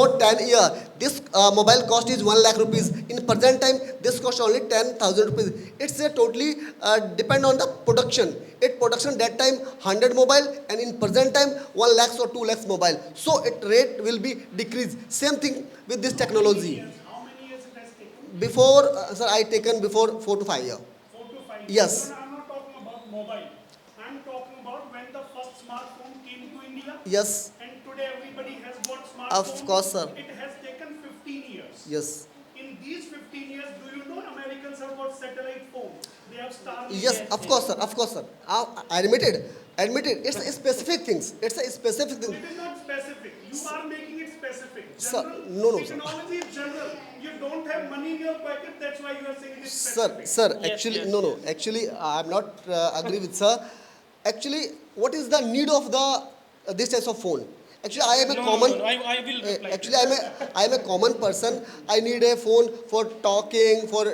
For 10 year, this mobile cost is 1 lakh rupees. In present time, this cost only 10,000 rupees. It's a totally depend on the production. It production that time 100 mobile, and in present time 1 lakhs or 2 lakhs mobile. So it rate will be decreased. Same thing with this How many technology. years? How many years it has taken? Before, sir, I taken before 4 to 5 year. 4 to 5 years. No, Yes, no, I'm not talking about mobile. I'm talking about when the first smartphone came to India, yes, and today everybody has got of smartphone. course, sir. It has taken 15 years. Yes. In these 15 years, do you know Americans have got satellite phones? They have Starlink. Yes, of course, sir. Of course, sir. I admitted. Admitted. It's a specific things. It's a specific thing. It is not specific. You are making it specific. Sir, General. no, no, sir. Technology is general. You don't have money in your pocket. That's why you are saying it is Sir, specific. sir. Yes, Actually, yes, no, no. yes. Actually, I'm not agree with sir. Actually, what is the need of the this type of phone? Actually, I am a No, no, common. no, no. I will reply. Actually, I am a common person. I need a phone for talking, for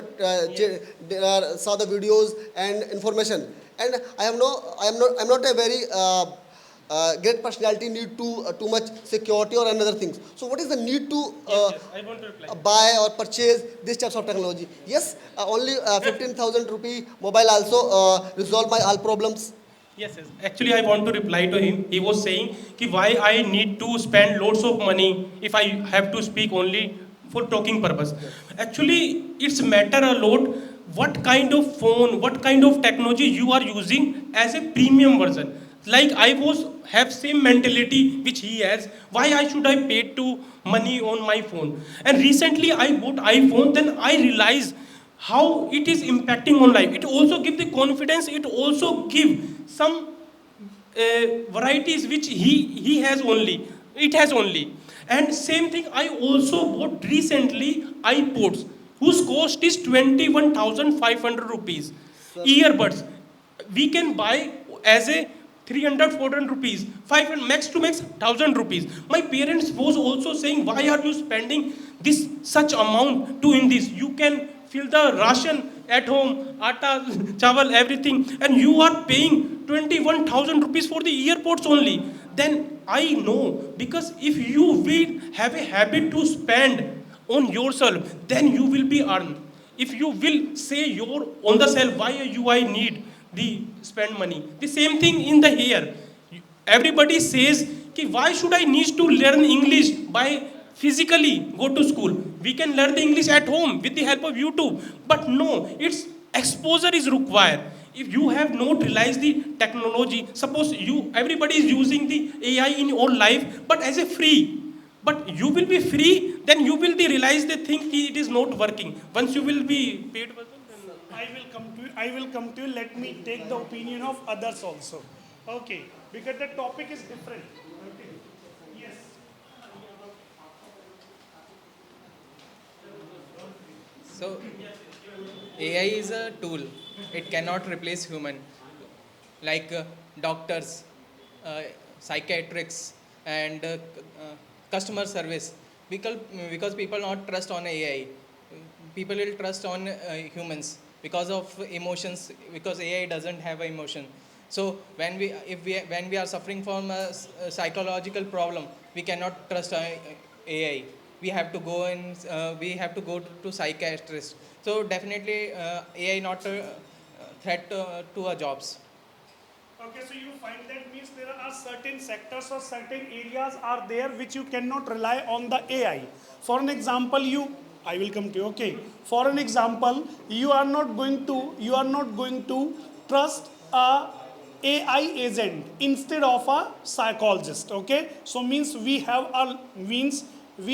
saw the videos and information. And I'm not a very great personality. Need too much security or another things. So, what is the need to Yes, yes. I want to reply. buy or purchase this types of technology? Yes, only 15,000 rupee mobile also resolve my all problems. Yes, yes. Actually, I want to reply to him. He was saying कि why I need to spend loads of money if I have to speak only for talking purpose. Actually, it's matter a lot what kind of phone, what kind of technology you are using as a premium version. Like I was have same mentality which he has. Why I should I pay to money on my phone? And recently I bought iPhone. Then I realized how it is impacting on life. It also give the confidence. It also give some varieties which he has only. It has only. And same thing I also bought recently iPods whose cost is 21,500 rupees. Earbuds we can buy as a 300 400 rupees 500 max to max 1000 rupees. My parents was also saying why are you spending this such amount to in this, you can fill the ration at home, atta chawal everything, and you are paying 21,000 rupees for the earpods only. Then I know, because if you will have a habit to spend on yourself, then you will be earned. If you will say your on the self why you I need the spend money, the same thing in the here. Everybody says कि why should I need to learn English by physically go to school? We can learn the English at home with the help of YouTube. But no, it's exposure is required. If you have not realized the technology, suppose you everybody is using the AI in your life but as a free, but you will be free, then you will be realize the thing कि it is not working. Once you will be paid person, then I will come to you. I will come to you. Let me take the opinion of others also. Okay, because the topic is different. Okay. Yes. So AI is a tool. It cannot replace human. Like doctors, uh, psychiatrists, and customer service. Because people not trust on AI, people will trust on humans because of emotions. Because AI doesn't have an emotion. So when we are suffering from a psychological problem, we cannot trust AI. We have to go and we have to go to psychiatrist. So definitely AI not a threat to our jobs. Okay, so you find that means there are certain sectors or certain areas are there which you cannot rely on the AI. For an example, I will come to you. Okay. For an example, you are not going to trust a AI agent instead of a psychologist. Okay. So means we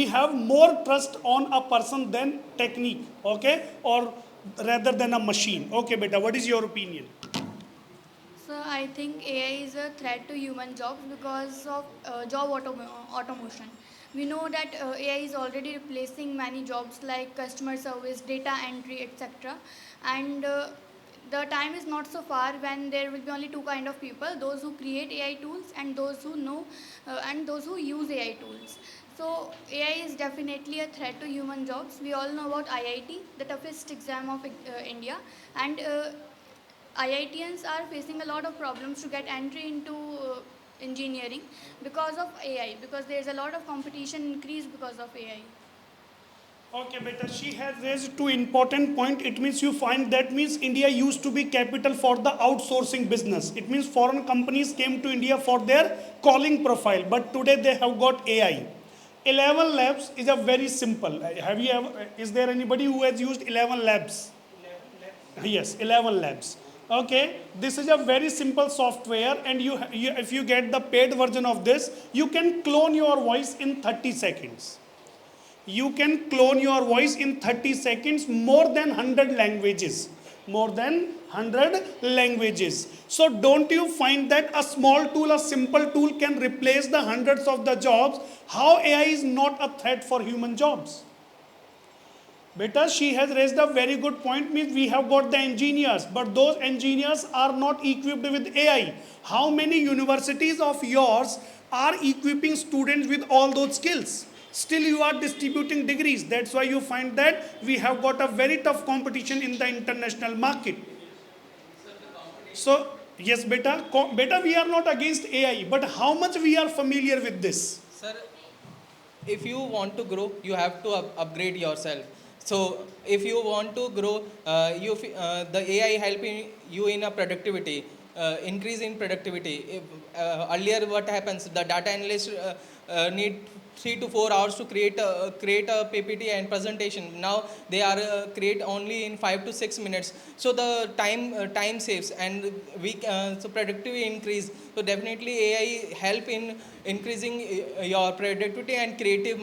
have more trust on a person than technique. Okay, or rather than a machine. Okay, beta. What is your opinion? So I think AI is a threat to human jobs because of automation. We know that AI is already replacing many jobs like customer service, data entry, etc. And the time is not so far when there will be only two kind of people: those who create AI tools and those who know and those who use AI tools. So AI is definitely a threat to human jobs. We all know about IIT, the toughest exam of India, and IITians are facing a lot of problems to get entry into engineering because of AI, because there's a lot of competition increase because of AI. Okay, beta, she has raised two important point. It means you find that means India used to be capital for the outsourcing business. It means foreign companies came to India for their calling profile, but today they have got AI. 11 labs is a very simple. Have you ever, is there anybody who has used 11 labs? Yes, 11 labs. Okay, this is a very simple software, and if you get the paid version of this, you can clone your voice in 30 seconds. You can clone your voice in 30 seconds, more than 100 languages. More than 100 languages. So don't you find that a small tool, a simple tool can replace the hundreds of the jobs? How AI is not a threat for human jobs? Beta, she has raised a very good point, means we have got the engineers, but those engineers are not equipped with AI. How many universities of yours are equipping students with all those skills? Still you are distributing degrees. That's why you find that we have got a very tough competition in the international market. So, yes, beta, beta, we are not against AI, but how much we are familiar with this? Sir, if you want to grow, you have to upgrade yourself. So if you want to grow, the AI helping you in a productivity, increase in productivity. If, earlier, what happens? The data analyst need 3 to 4 hours to create a PPT and presentation. Now they are create only in 5 to 6 minutes. So the time saves, and so productivity increase. So definitely AI help in increasing your productivity and creative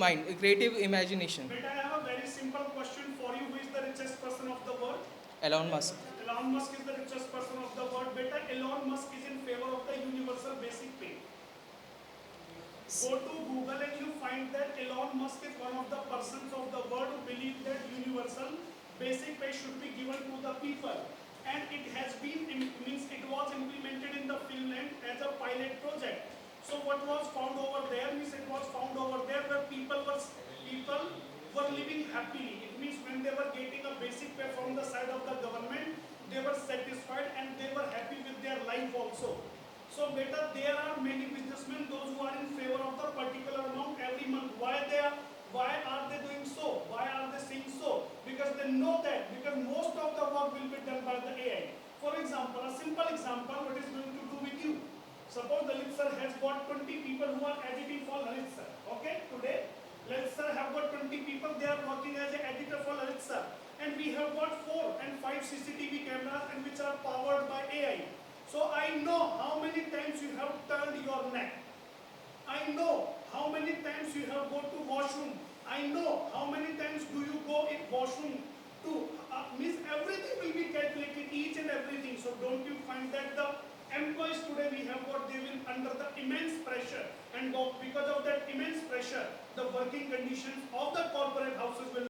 imagination. Beta, I have a very simple question for you. Who is the richest person of the world? Elon Musk. Elon Musk is the richest person of the world. Beta, Elon Musk is in favor of the universal basic pay. Go to Google and you find that Elon Musk is one of the persons of the world who believe that universal basic pay should be given to the people. And it has been, means it was implemented in the Finland as a pilot project. So what was found over there means it was found over there where people were living happily. It means when they were getting a basic pay from the side of the government, they were satisfied and they were happy with their life also. So beta, there are many businessmen, those who are in favor of the particular amount every month. Why are they doing so? Why are they saying so? Because they know that, because most of the work will be done by the AI. For example, a simple example, what is going to do with you? Suppose Lalit sir has got 20 people who are editing for Lalit sir. Okay, today, Lalit sir have got 20 people, they are working as an editor for Lalit sir. And we have got 4 and 5 CCTV cameras and which are powered by AI. So I know how many times you have turned your neck. I know how many times you have go to washroom. I know how many times do you go in washroom to means everything will be calculated, each and everything. So don't you find that the employees today we have got, they will under the immense pressure, and because of that immense pressure, the working conditions of the corporate houses will